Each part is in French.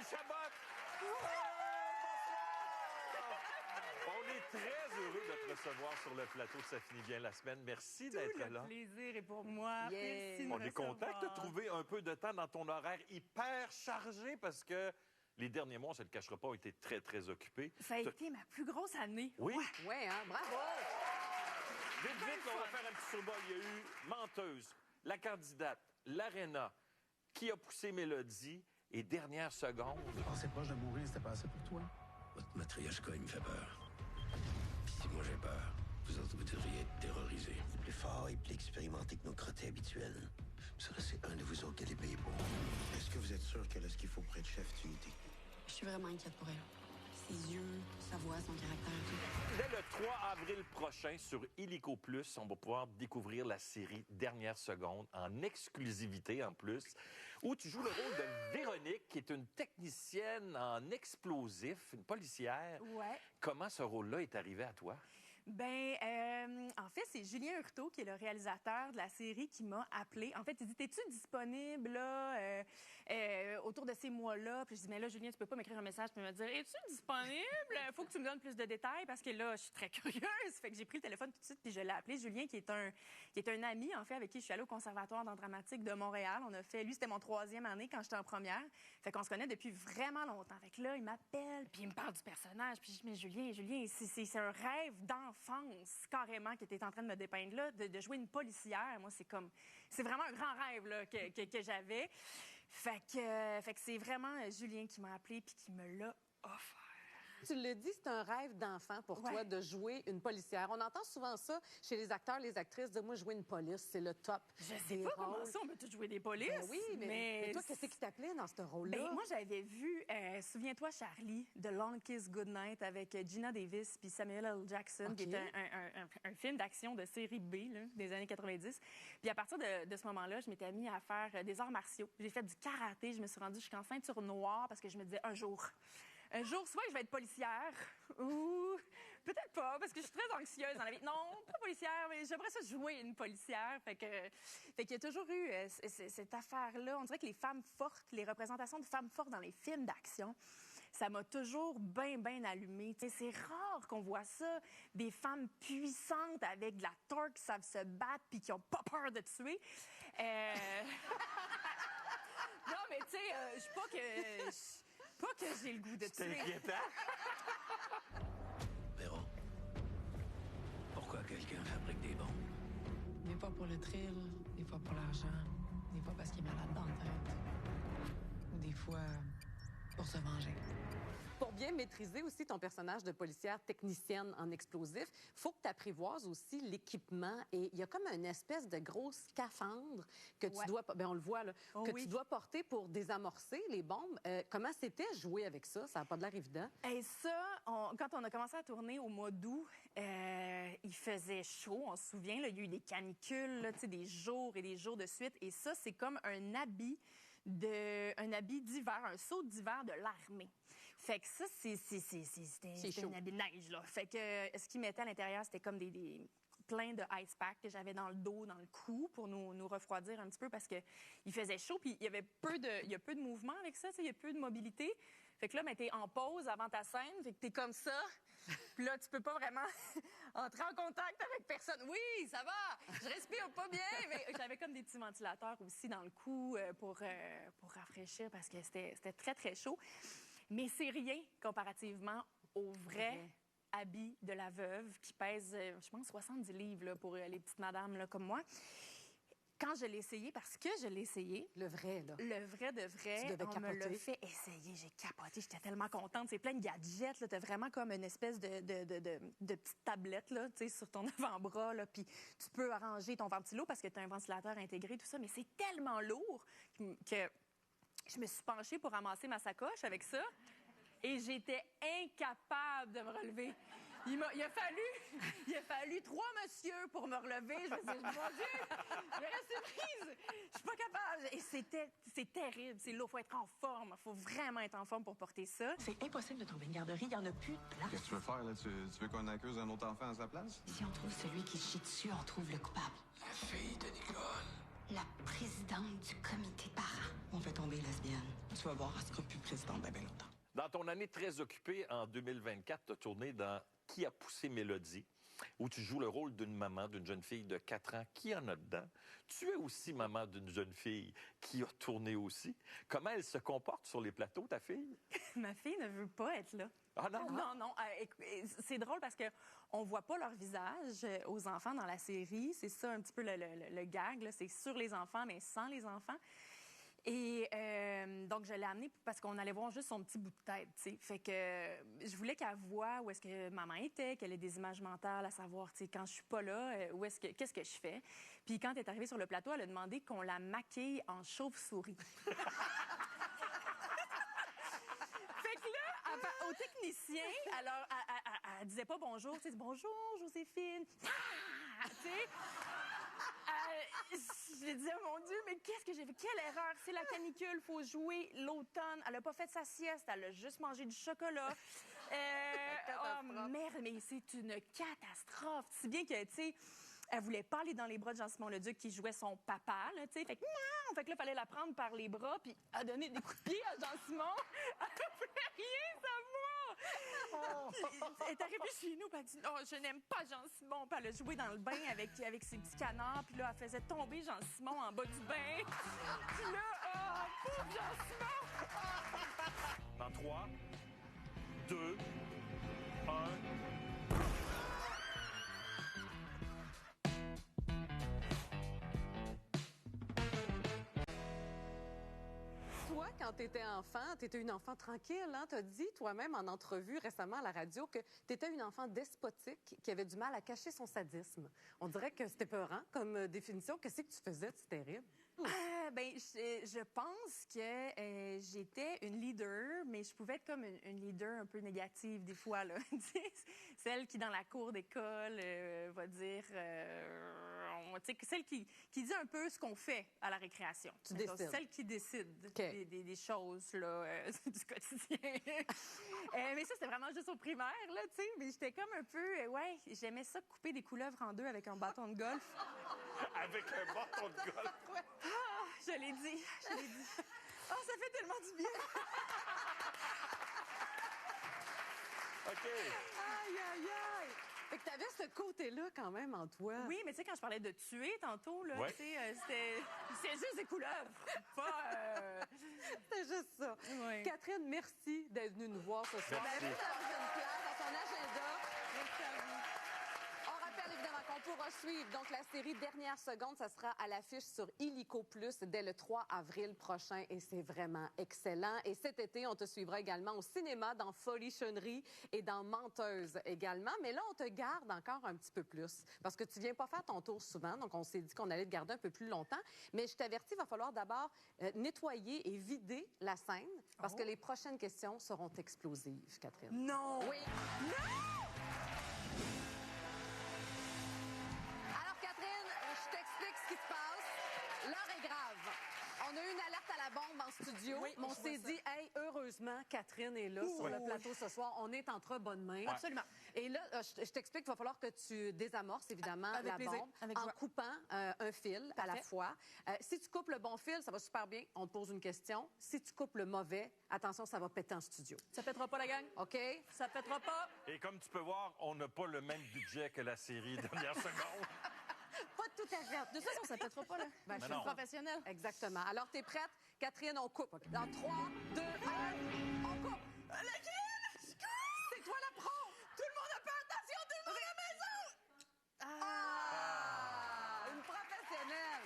Chabot! On est très heureux de te recevoir sur le plateau de Ça finit bien la semaine. Merci d'être là. Le plaisir est pour moi. Yeah. Merci de me On est content recevoir. de te trouver un peu de temps dans ton horaire hyper chargé parce que les derniers mois, on ne se le cachera pas, ont été très, très occupés. Ça a été ma plus grosse année. Oui. Ouais, hein? Bravo! Vite, on va faire un petit survol. Il y a eu Menteuse, La candidate, l'Arena, Qui a poussé Mélodie et Dernière seconde. Tu pensais proche de mourir, c'était pas assez pour toi? Votre matrioshka, il me fait peur. Puis si moi j'ai peur, vous autres, vous devriez être terrorisés. Il est plus fort et plus expérimenté que nos crottés habituels. Ça, c'est un de vous autres qui allez payer pour. Est-ce que vous êtes sûr qu'elle a ce qu'il faut pour être chef d'unité? Je suis vraiment inquiète pour elle. Ses yeux, sa voix, son caractère, tout. Dès le 3 avril prochain, sur Illico Plus, on va pouvoir découvrir la série Dernière seconde, en exclusivité en plus, où tu joues le rôle de Véronique, qui est une technicienne en explosifs, une policière. Ouais. Comment ce rôle-là est arrivé à toi? En fait, c'est Julien Hurtaud, qui est le réalisateur de la série, qui m'a appelé. En fait, il dit, t'es-tu disponible là, autour de ces mois-là? Puis je dis, mais là, Julien, tu peux pas m'écrire un message puis me dire, es-tu disponible? Faut que tu me donnes plus de détails parce que là, je suis très curieuse. Fait que j'ai pris le téléphone tout de suite puis je l'ai appelé. Julien, qui est un ami, en fait, avec qui je suis allée au Conservatoire d'art dramatique de Montréal. Lui, c'était mon 3e année quand j'étais en première. Fait qu'on se connaît depuis vraiment longtemps. Fait que là, il m'appelle puis il me parle du personnage. Puis je dis, mais Julien, c'est un rêve d'enfance, carrément, que tu es en train de me dépeindre là, de jouer une policière. Moi, c'est vraiment un grand rêve là, que j'avais. Fait que c'est vraiment Julien qui m'a appelé puis qui me l'a offert. Tu le dis, c'est un rêve d'enfant pour toi de jouer une policière. On entend souvent ça chez les acteurs, les actrices, de moi, jouer une police, c'est le top. Je sais pas comment ça, on peut tous jouer des polices. Ben oui, mais toi, qu'est-ce qui t'appelait dans ce rôle-là? Ben, moi, j'avais vu, souviens-toi, Charlie, The Long Kiss Goodnight avec Gina Davis puis Samuel L. Jackson, qui est un film d'action de série B là, des années 90. Puis à partir de ce moment-là, je m'étais mis à faire des arts martiaux. J'ai fait du karaté, je me suis rendue jusqu'en ceinture noire parce que je me disais, un jour, soit je vais être policière, ou peut-être pas, parce que je suis très anxieuse dans la vie. Non, pas policière, mais j'aimerais ça jouer une policière. Fait qu'il y a toujours eu cette affaire-là. On dirait que les femmes fortes, les représentations de femmes fortes dans les films d'action, ça m'a toujours bien allumée. Tu sais, c'est rare qu'on voit ça, des femmes puissantes avec de la torque, qui savent se battre puis qui ont pas peur de tuer. Non, mais tu sais, je suis pas que... Pas que j'ai le goût de tuer. C'est inquiétant. Véro, pourquoi quelqu'un fabrique des bombes? Des fois pour le thrill, des fois pour l'argent, des fois parce qu'il est malade dans la tête. Ou des fois pour se venger. Pour bien maîtriser aussi ton personnage de policière technicienne en explosifs, faut que tu apprivoises aussi l'équipement. Et il y a comme une espèce de gros scaphandre que tu dois... Ben on le voit, là. Tu dois porter pour désamorcer les bombes. Comment c'était jouer avec ça? Ça n'a pas de l'air évident. Et ça, quand on a commencé à tourner au mois d'août, il faisait chaud, on se souvient. Là, il y a eu des canicules, là, des jours et des jours de suite. Et ça, c'est comme un habit d'hiver, un saut d'hiver de l'armée. Fait que ça, c'était un habit de neige, là. Fait que ce qu'ils mettaient à l'intérieur, c'était comme plein de ice pack que j'avais dans le dos, dans le cou, pour nous refroidir un petit peu parce que il faisait chaud, puis il y a peu de mouvement avec ça, il y a peu de mobilité. Fait que là, t'es en pause avant ta scène, fait que t'es comme ça. Puis là, tu peux pas vraiment entrer en contact avec personne. Oui, ça va, je respire pas bien, mais j'avais comme des petits ventilateurs aussi dans le cou pour rafraîchir parce que c'était très, très chaud. Mais c'est rien comparativement au vrai habit de la veuve qui pèse, je pense, 70 livres là, pour les petites madames là, comme moi. Quand je l'ai essayé, parce que je l'ai essayé... Le vrai, là. Le vrai de vrai, on me l'a fait essayer. J'ai capoté, j'étais tellement contente. C'est plein de gadgets, là. T'as vraiment comme une espèce de petite tablette, là, tu sais, sur ton avant-bras, là. Puis tu peux arranger ton ventilo parce que t'as un ventilateur intégré, tout ça. Mais c'est tellement lourd que je me suis penchée pour ramasser ma sacoche avec ça. Et j'étais incapable de me relever. Il a fallu 3 messieurs pour me relever. Je me suis dit, mon Dieu, je vais rester prise. Je suis pas capable. Et c'est terrible. C'est lourd. Faut être en forme. Faut vraiment être en forme pour porter ça. C'est impossible de trouver une garderie. Il n'y en a plus de place. Qu'est-ce que tu veux faire, là? Tu veux qu'on accuse un autre enfant à sa place? Si on trouve celui qui chie dessus, on trouve le coupable. La fille de Nicole. La présidente. présidente du comité de parents. On fait tomber lesbienne. Tu vas voir, elle sera plus présidente bien longtemps. Dans ton année très occupée, en 2024, tu as tourné dans Qui a poussé Mélodie, où tu joues le rôle d'une maman d'une jeune fille de 4 ans qui en a dedans. Tu es aussi maman d'une jeune fille qui a tourné aussi. Comment elle se comporte sur les plateaux, ta fille? Ma fille ne veut pas être là. Ah non? Non. C'est drôle parce que on voit pas leur visage aux enfants dans la série. C'est ça un petit peu le gag, là. C'est sur les enfants, mais sans les enfants. Et donc, je l'ai amenée parce qu'on allait voir juste son petit bout de tête, tu sais. Fait que je voulais qu'elle voie où est-ce que maman était, qu'elle ait des images mentales, à savoir, tu sais, quand je suis pas là, qu'est-ce que je fais. Puis quand elle est arrivée sur le plateau, elle a demandé qu'on la maquille en chauve-souris. Fait que là, au technicien, alors, elle disait pas bonjour, tu sais, bonjour, Joséphine. Ah! Tu sais. Je disais, mon Dieu, mais qu'est-ce que j'ai fait? Quelle erreur! C'est la canicule, faut jouer l'automne. Elle a pas fait sa sieste, elle a juste mangé du chocolat. Oh merde, mais c'est une catastrophe. Si bien que, tu sais, elle voulait pas aller dans les bras de Jean-Simon Leduc qui jouait son papa, là, tu sais. Fait que non! Fait que là, fallait la prendre par les bras puis elle donner des coups de pied à Jean-Simon. Elle voulait rien savoir! Puis, elle est arrivée chez nous, puis elle a dit non, je n'aime pas Jean-Simon. Puis elle a joué dans le bain avec ses petits canards, puis là, elle faisait tomber Jean-Simon en bas du bain. Puis là, pauvre Jean-Simon! Dans 3, 2, 1... Toi, quand tu étais enfant, tu étais une enfant tranquille. Hein? Tu as dit toi-même en entrevue récemment à la radio que tu étais une enfant despotique qui avait du mal à cacher son sadisme. On dirait que c'était peurant comme définition. Qu'est-ce que tu faisais? C'est terrible. Je pense que j'étais une leader, mais je pouvais être comme une leader un peu négative des fois, là. Celle qui, dans la cour d'école, va dire... celle qui dit un peu ce qu'on fait à la récréation. Tu décides. Celle qui décide des choses là, du quotidien. Mais ça, c'était vraiment juste au primaire, là, tu sais. Mais j'étais comme un peu... j'aimais ça, couper des couleuvres en deux avec un bâton de golf. Avec un bâton de golf? Ah, je l'ai dit. Oh, ça fait tellement du bien. OK. Aïe! Fait que t'avais ce côté-là quand même en toi. Oui, mais tu sais, quand je parlais de tuer tantôt, là, Ouais. tu sais, c'est juste des couleuvres. Pas... C'est juste ça. Oui. Catherine, merci d'être venue nous voir ce soir. Merci. Merci d'avoir pris une place dans ton agenda. Merci à vous. On rappelle évidemment qu'on pourra suivre donc la série Dernière seconde. Ça sera à l'affiche sur Illico Plus dès le 3 avril prochain et c'est vraiment excellent. Et cet été, on te suivra également au cinéma dans Folichonnerie et dans Menteuse également. Mais là, on te garde encore un petit peu plus parce que tu viens pas faire ton tour souvent. Donc, on s'est dit qu'on allait te garder un peu plus longtemps. Mais je t'avertis, il va falloir d'abord nettoyer et vider la scène parce que les prochaines questions seront explosives, Catherine. Non! Oui. Alors, Catherine, je t'explique ce qui se passe. L'heure est grave. On a eu une alerte à la bombe en studio. Oui, mais on je vois s'est ça. dit, hey, heureusement, Catherine est là sur le plateau ce soir. On est entre bonnes mains. Absolument. Et là, je t'explique qu'il va falloir que tu désamorces, évidemment, Avec la plaisir. bombe Avec en joie. coupant un fil à la Parfait. fois. Si tu coupes le bon fil, ça va super bien. On te pose une question. Si tu coupes le mauvais, attention, ça va péter en studio. Ça pètera pas, la gang? OK? Ça pètera pas. Et comme tu peux voir, on n'a pas le même budget que la série Dernière seconde. Pas tout à fait. De toute façon, ça pètera pas, là. Ben, je suis non. une professionnelle. Exactement. Alors, t'es prête? Catherine, on coupe. OK. Dans 3, 2, 1, on coupe. C'est toi la pro! Tout le monde a peur! Attention, tout le monde à la maison! Ah! Une professionnelle!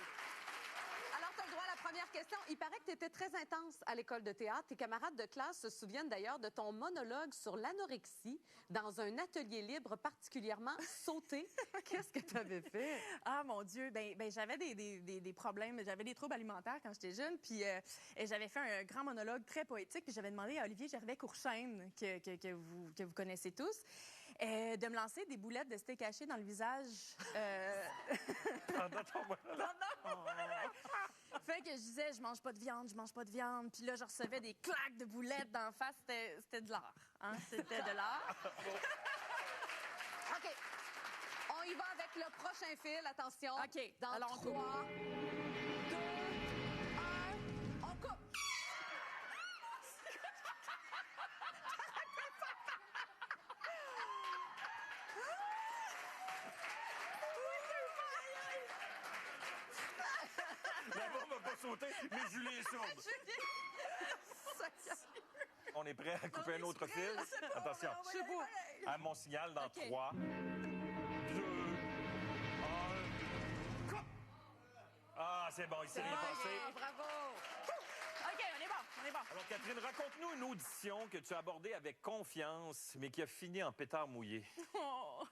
Alors, t'as le droit à la première question. Il paraît que t'étais très intense à l'école de théâtre. Tes camarades de classe se souviennent d'ailleurs de ton monologue sur l'anorexie dans un atelier libre particulièrement sauté. Qu'est-ce que t'avais fait? Ah, mon Dieu. Ben j'avais des problèmes. J'avais des troubles alimentaires quand j'étais jeune. Puis et j'avais fait un grand monologue très poétique. Puis j'avais demandé à Olivier Gervais-Courchaine, que vous connaissez tous, de me lancer des boulettes de steak haché dans le visage. Pendant ton monologue. Fait que je disais, je mange pas de viande. Puis là, je recevais des claques de boulettes d'en face. C'était de l'art. Hein? C'était de l'art. OK. On y va avec le prochain fil. Attention. OK. Dans Alors, on 3, 2, sauter, mais Julie est sourde. On est prêt à couper un autre fil? Attention. Je sais pas. À mon signal dans OK. 3, 2, 1. Coupe! Ah, c'est bon, il s'est rien passé. Bravo. OK, on est bon. Alors, Catherine, raconte-nous une audition que tu as abordée avec confiance, mais qui a fini en pétard mouillé. Oh,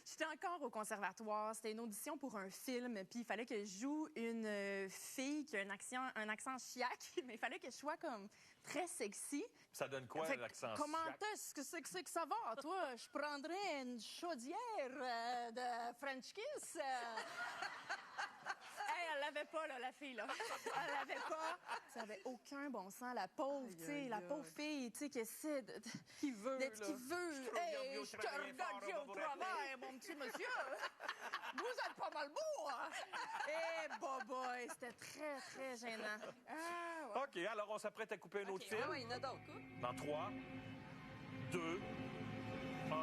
j'étais encore au conservatoire. C'était une audition pour un film. Puis il fallait que je joue une fille qui a un accent chiac. Mais il fallait que je sois comme très sexy. Ça donne quoi, Fait que l'accent comment chiac? est-ce que c'est que ça va, toi? Je prendrais une chaudière de French Kiss. Hey, elle l'avait pas, là, la fille, là. Elle l'avait pas. Ça avait aucun bon sens, la pauvre, tu sais, la pauvre fille, tu sais, qui essaie Qui veut, d'être là. qui veut. Hey, mieux je te travailler regarde fort, bien on au va vous travail, mon petit monsieur. Vous êtes pas mal beau, hein? Eh, boy, c'était très, très gênant. Ah, ouais. OK, alors on s'apprête à couper un autre fil. Ah oui, il y en a d'autres. Coupe. Dans 3, 2, 1.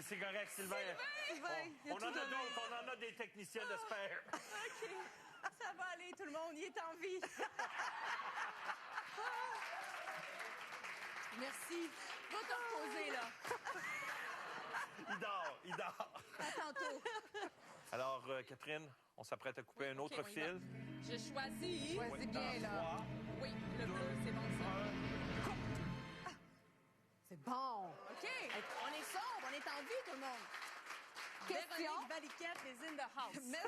C'est correct, Sylvain. il y a On tout en a donné. d'autres, on en a des techniciens de spare. OK. Ça va aller, tout le monde, il est en vie. Merci. Va te reposer, là. Il dort. À tantôt. Alors, Catherine, on s'apprête à couper un autre on y fil. va. Je choisis. Choisis bien, là. 3, Oui, le bleu, c'est bon, ça. C'est bon. OK. On est sobre, on est en vie, tout le monde. Question. Véronique Valiquette is in the house. Mais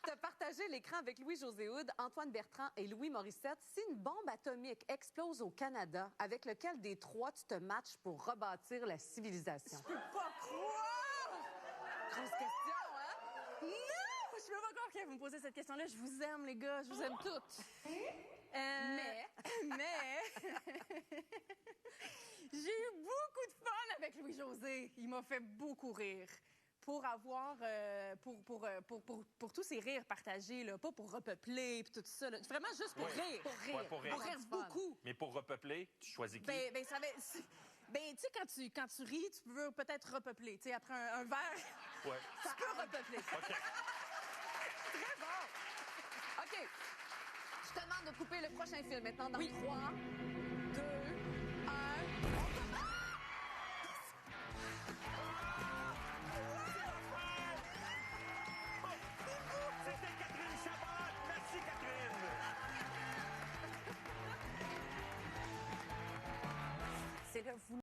tu as partagé l'écran avec Louis-José Hood, Antoine Bertrand et Louis Morissette. Si une bombe atomique explose au Canada, avec lequel des trois tu te matches pour rebâtir la civilisation? Je peux pas croire! Grosse question, hein? Non! Je peux pas croire que vous me posez cette question-là. Je vous aime, les gars. Je vous aime toutes. Mais... j'ai eu beaucoup de fun avec Louis-José. Il m'a fait beaucoup rire. Pour avoir... pour tous ces rires partagés, là. Pas pour repeupler puis tout ça. Là. Vraiment juste pour Oui. rire. Pour rire. Ouais, pour rire. Pour rire beaucoup. Mais pour repeupler, tu choisis qui? Ben, ça va... Ben, tu sais, quand tu ris, tu veux peut-être repeupler. Tu sais, après un verre, Ouais. tu peux repeupler. OK. Très bon. OK. Je te demande de couper le prochain film maintenant dans 3, 2, 1. C'était Catherine Chabot! Merci, Catherine! C'est le